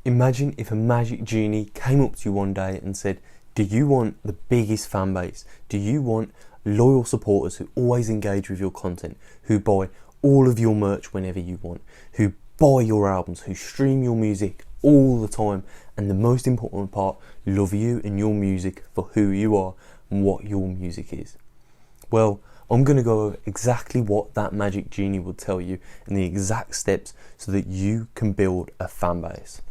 Imagine if a magic genie came up to you one day and said, do you want the biggest fan base? Do you want loyal supporters who always engage with your content, who buy all of your merch whenever you want, who buy your albums, who stream your music all the time, and the most important part, love you and your music for who you are and what your music is? Well, I'm going to go over exactly what that magic genie will tell you and the exact steps so that you can build a fan base.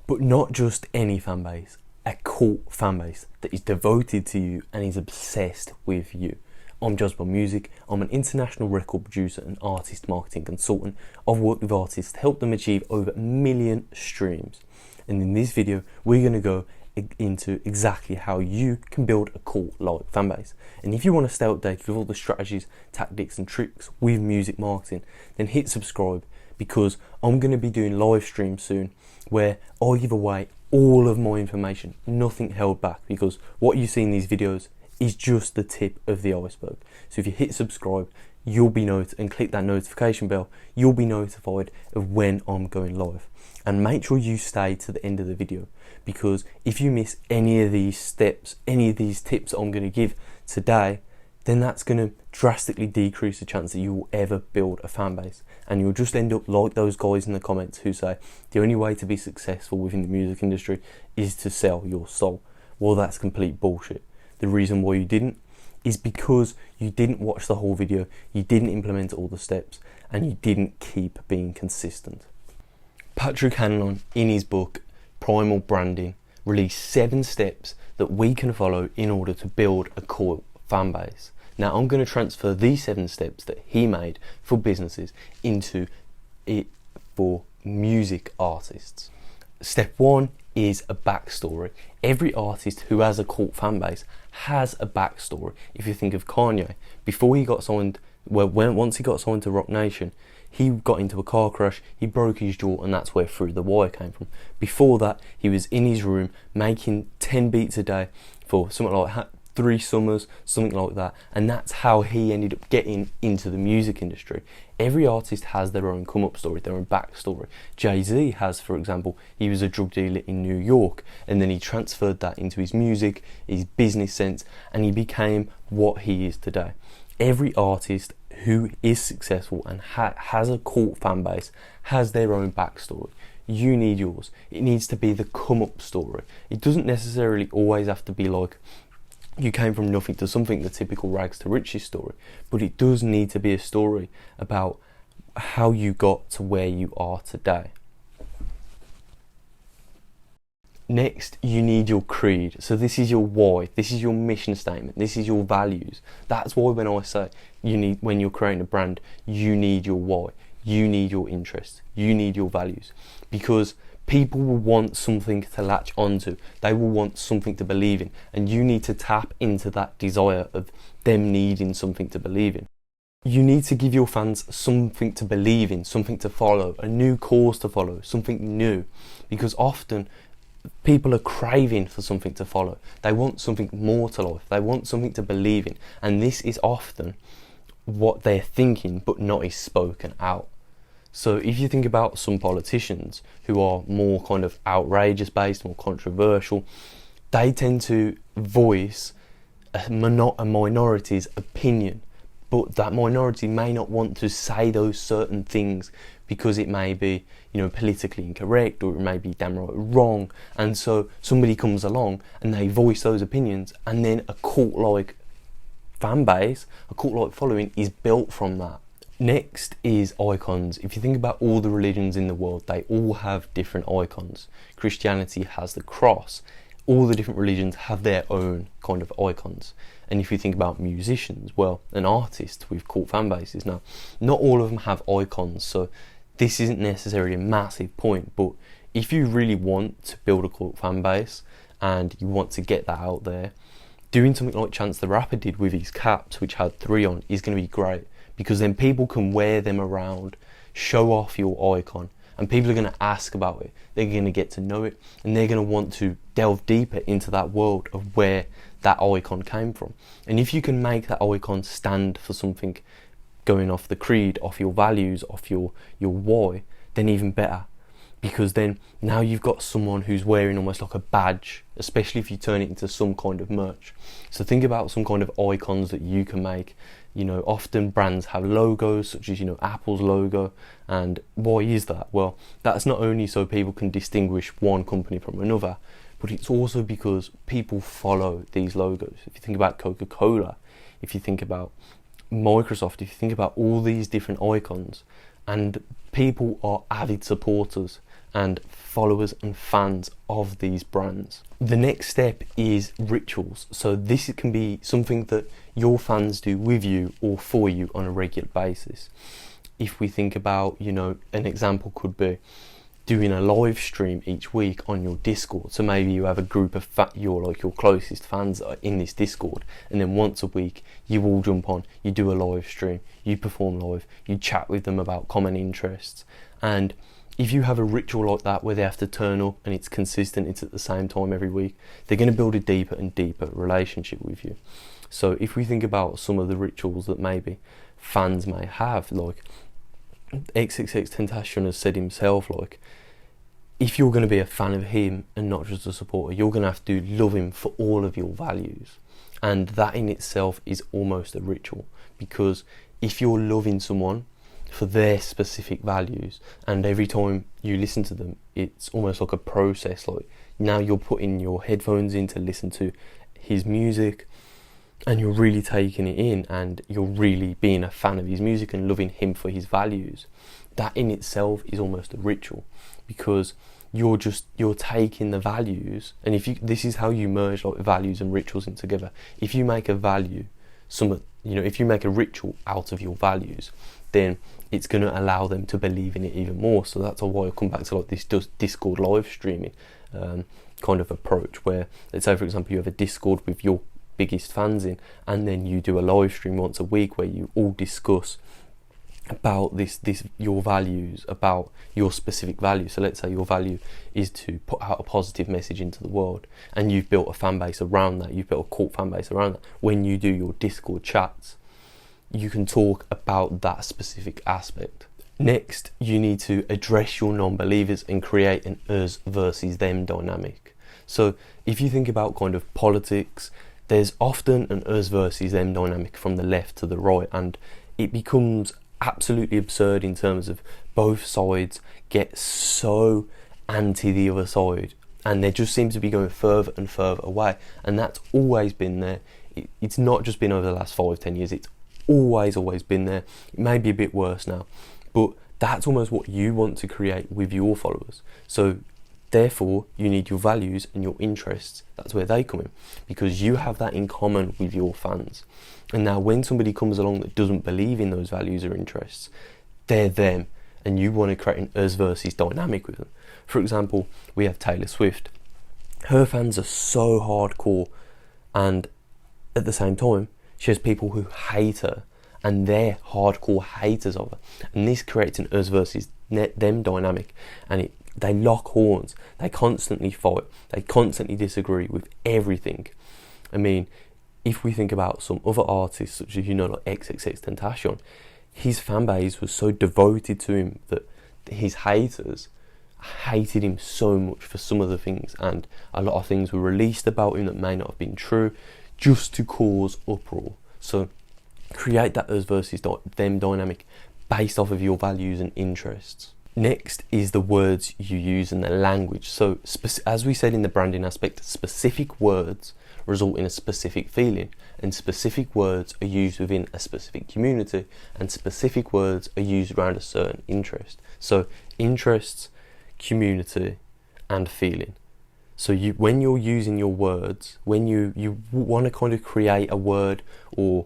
But not just any fan base, a cult fan base that is devoted to you and is obsessed with you. I'm Josbo Music. I'm an international record producer and artist marketing consultant. I've worked with artists to help them achieve over 1 million streams. And in this video, we're going to go into exactly how you can build a cult-like fan base. And if you want to stay updated with all the strategies, tactics and tricks with music marketing, then hit subscribe, because I'm going to be doing live streams soon where I give away all of my information, nothing held back, because what you see in these videos is just the tip of the iceberg. So if you hit subscribe, you'll be notified, and click that notification bell, you'll be notified of when I'm going live. And make sure you stay to the end of the video, because if you miss any of these steps, any of these tips that I'm going to give today, then that's going to drastically decrease the chance that you will ever build a fan base. And you'll just end up like those guys in the comments who say the only way to be successful within the music industry is to sell your soul. Well, that's complete bullshit. The reason why you didn't is because you didn't watch the whole video, you didn't implement all the steps, and you didn't keep being consistent. Patrick Hanlon, in his book Primal Branding, released 7 steps that we can follow in order to build a cult fan base. Now I'm going to transfer these 7 steps that he made for businesses into it for music artists. Step 1 is a backstory. Every artist who has a cult fan base has a backstory. If you think of Kanye, before he got signed, once he got signed to Rock Nation, he got into a car crash, he broke his jaw, and that's where Through the Wire came from. Before that, he was in his room making 10 beats a day for something like 3 summers, something like that, and that's how he ended up getting into the music industry. Every artist has their own come-up story, their own backstory. Jay-Z has, for example, he was a drug dealer in New York, and then he transferred that into his music, his business sense, and he became what he is today. Every artist who is successful and has a cult fan base has their own backstory. You need yours. It needs to be the come-up story. It doesn't necessarily always have to be like you came from nothing to something, the typical rags to riches story, but it does need to be a story about how you got to where you are today. Next, you need your creed. So this is your why, this is your mission statement, this is your values. That's why when I say when you're creating a brand, you need your why, you need your interests, you need your values, because people will want something to latch onto. They will want something to believe in, and you need to tap into that desire of them needing something to believe in. You need to give your fans something to believe in, something to follow, a new cause to follow, something new, because often people are craving for something to follow. They want something more to life. They want something to believe in, and this is often what they're thinking but not is spoken out. So if you think about some politicians who are more kind of outrageous based, more controversial, they tend to voice a minority's opinion, but that minority may not want to say those certain things because it may be, politically incorrect, or it may be damn right wrong. And so somebody comes along and they voice those opinions, and then a cult-like fan base, a cult-like following is built from that. Next is icons. If you think about all the religions in the world, they all have different icons. Christianity has the cross. All the different religions have their own kind of icons. And if you think about musicians, well, an artist with cult fan bases, now, not all of them have icons, so this isn't necessarily a massive point, but if you really want to build a cult fan base and you want to get that out there, doing something like Chance the Rapper did with his caps, which had 3 on, is going to be great, because then people can wear them around, show off your icon, and people are going to ask about it. They're going to get to know it, and they're going to want to delve deeper into that world of where that icon came from. And if you can make that icon stand for something, going off the creed, off your values, off your why, then even better. because then now you've got someone who's wearing almost like a badge, especially if you turn it into some kind of merch. So think about some kind of icons that you can make. You know, often brands have logos, such as, you know, Apple's logo. And why is that? Well, that's not only so people can distinguish one company from another, but it's also because people follow these logos. If you think about Coca-Cola, if you think about Microsoft, if you think about all these different icons, and people are avid supporters and followers and fans of these brands. The next step is rituals. So this can be something that your fans do with you or for you on a regular basis. If we think about, you know, an example could be doing a live stream each week on your Discord. So maybe you have a group of your closest fans that are in this Discord, and then once a week you all jump on, you do a live stream, you perform live, you chat with them about common interests. And if you have a ritual like that where they have to turn up and it's consistent, it's at the same time every week, they're going to build a deeper and deeper relationship with you. So if we think about some of the rituals that maybe fans may have, like XXXTentacion has said himself, like, if you're going to be a fan of him and not just a supporter, you're going to have to love him for all of your values. And that in itself is almost a ritual, because if you're loving someone for their specific values, and every time you listen to them, it's almost like a process. Like, now you're putting your headphones in to listen to his music, and you're really taking it in, and you're really being a fan of his music and loving him for his values. That in itself is almost a ritual, because you're taking the values, and this is how you merge like values and rituals in together. If you make a value, if you make a ritual out of your values, then it's going to allow them to believe in it even more. So that's why I come back to like this Discord live streaming kind of approach, where let's say, for example, you have a Discord with your biggest fans in, and then you do a live stream once a week where you all discuss about this your values, about your specific value. So let's say your value is to put out a positive message into the world, and you've built a fan base around that, you've built a cult fan base around that. When you do your Discord chats, you can talk about that specific aspect. Next, you need to address your non-believers and create an us versus them dynamic. So if you think about kind of politics, there's often an us versus them dynamic from the left to the right, and it becomes absolutely absurd in terms of both sides get so anti the other side, and they just seem to be going further and further away. And that's always been there. It's not just been over the last 5-10 years, it's always been there. It may be a bit worse now, but that's almost what you want to create with your followers. So therefore you need your values and your interests. That's where they come in, because you have that in common with your fans. And now when somebody comes along that doesn't believe in those values or interests, they're them, and you want to create an us versus dynamic with them. For example, we have Taylor Swift. Her fans are so hardcore, and at the same time she has people who hate her, and they're hardcore haters of her. And this creates an us versus them dynamic, and they lock horns, they constantly fight, they constantly disagree with everything. I mean, if we think about some other artists, such as, like XXXTentacion, his fan base was so devoted to him that his haters hated him so much for some of the things, and a lot of things were released about him that may not have been true, just to cause uproar. So create that us versus them dynamic based off of your values and interests. Next is the words you use and the language. So as we said in the branding aspect, specific words result in a specific feeling, and specific words are used within a specific community, and specific words are used around a certain interest. So interests, community, and feeling. So when you're using your words, when you want to kind of create a word, or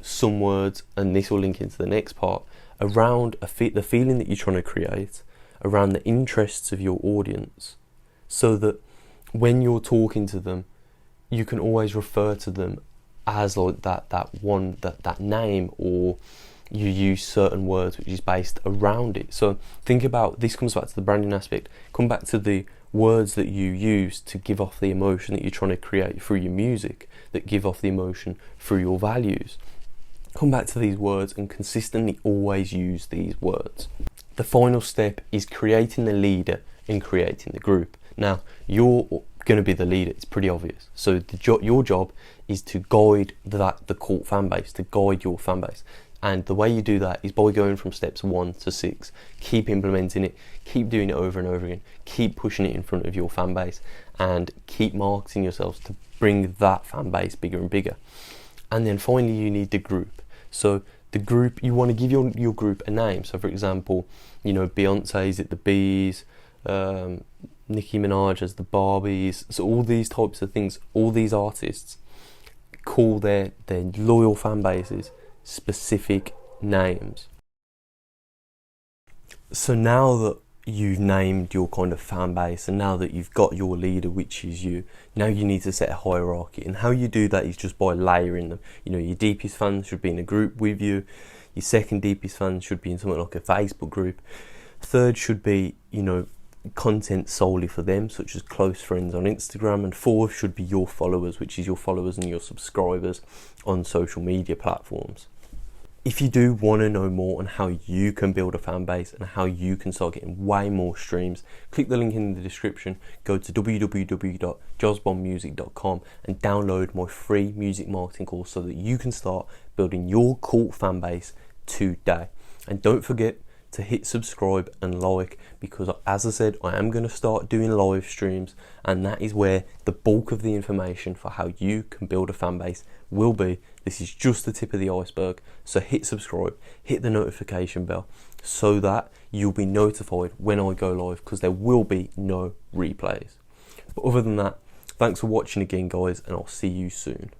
some words, and this will link into the next part, around the feeling that you're trying to create, around the interests of your audience, so that when you're talking to them, you can always refer to them as like that name, or you use certain words which is based around it. So think about, this comes back to the branding aspect, come back to the words that you use to give off the emotion that you're trying to create through your music, that give off the emotion through your values. Come back to these words and consistently always use these words. The final step is creating the leader and creating the group. Now, you're going to be the leader, it's pretty obvious. So your job is to guide the cult fan base, to guide your fan base. And the way you do that is by going from steps 1 to 6. Keep implementing it, keep doing it over and over again, keep pushing it in front of your fan base, and keep marketing yourselves to bring that fan base bigger and bigger. And then finally, you need the group. So the group, you want to give your group a name. So for example, Beyonce is at the Bees, Nicki Minaj as the Barbies. So all these types of things, all these artists call their loyal fan bases specific names. So now that you've named your kind of fan base, and now that you've got your leader, which is you, now you need to set a hierarchy. And how you do that is just by layering them. Your deepest fans should be in a group with you. Your second deepest fans should be in something like a Facebook group. Third should be, content solely for them, such as close friends on Instagram. And fourth should be your followers, which is your followers and your subscribers on social media platforms. If you do want to know more on how you can build a fan base and how you can start getting way more streams, click the link in the description, go to www.josbonmusic.com and download my free music marketing course so that you can start building your cult fan base today. And don't forget to hit subscribe and like, because as I said, I am going to start doing live streams, and that is where the bulk of the information for how you can build a fan base will be. This is just the tip of the iceberg, so hit subscribe, hit the notification bell so that you'll be notified when I go live, because there will be no replays. But other than that, thanks for watching again guys, and I'll see you soon.